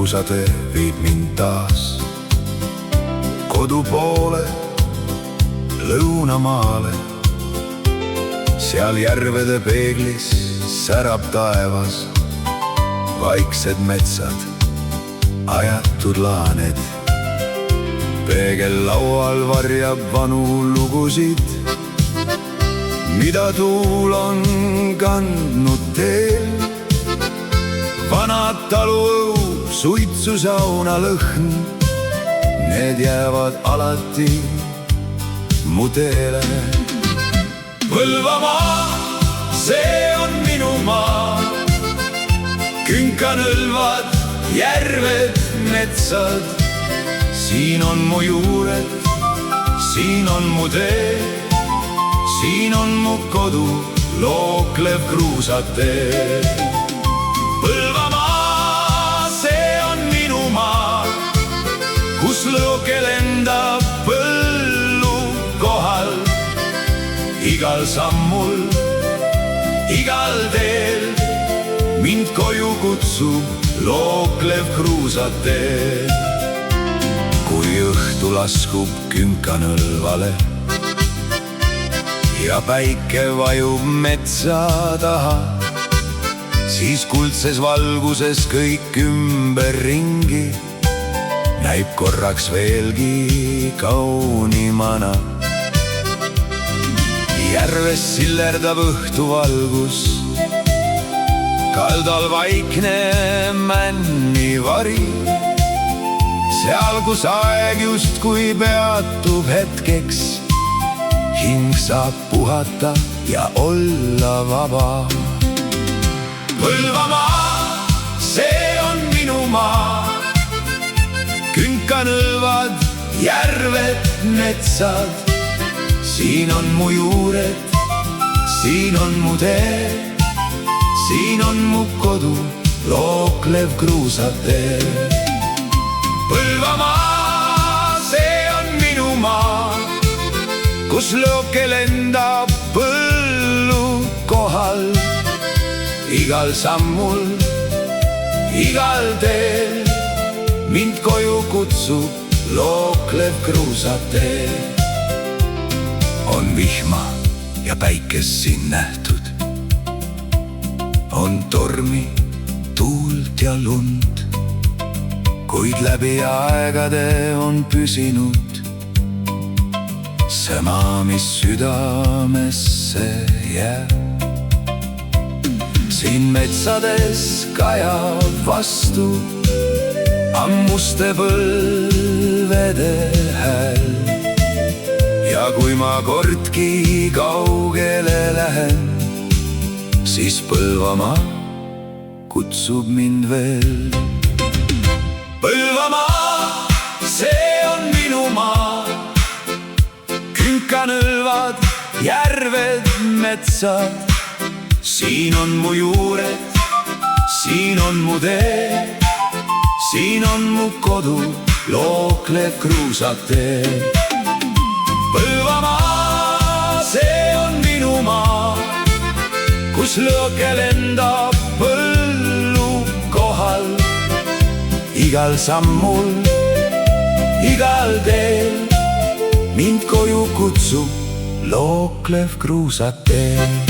kruusatee viib mind taas kodu poole, lõunamaale. Seal järvede peeglis särab taevas vaiksed metsad, ajatud laaned. Peegel laual varjab vanu lugusid, mida tuul on kandnud teel. Vanad taluõu suitsusauna lõhn, need jäävad alati mu teele. Põlvamaa, see on minu maa. Künkanõlvad, järved, metsad. Siin on mu juured, siin on mu tee. Siin on mu kodu, looklev kruusatee. Põlvamaa, see on minu maa, kus lõoke lendab põllu kohal. Igal sammul, igal teel mind koju kutsub looklev kruusatee. Kui õhtu laskub künkanõlvale ja päike vajub metsa taha, siis kuldses valguses kõik ümberringi näib korraks veelgi kaunimana. Järves sillerdab õhtuvalgus, kaldal vaikne männivari. Seal, kus aeg justkui peatub hetkeks, hing saab puhata ja olla vaba. Põlvamaa, see on minu maa. Künkanõlvad, järved, metsad. Siin on mu juured, siin on mu tee. Siin on mu kodu, looklev kruusatee. Põlvamaa, see on minu maa, kus lõoke lendab põllu kohal. Igal sammul, igal teel mind koju kutsub looklev kruusatee. On vihma ja päikest siin nähtud, on tormi, tuult ja lund, kuid läbi aegade on püsinud see maa, mis südamesse jääb. Siin metsades kajab vastu ammuste põlvede hääl. Ja kui ma kordki kaugele lähen, siis Põlvamaa kutsub mind veel. Põlvamaa, see on minu maa. Künkanõlvad, järved, metsad. Siin on mu juured, siin on mu tee. Siin on mu kodu, looklev kruusatee. Põlvamaa, see on minu maa, kus lõoke lendab põllu kohal. Igal sammul, igal teel mind koju kutsub looklev kruusatee.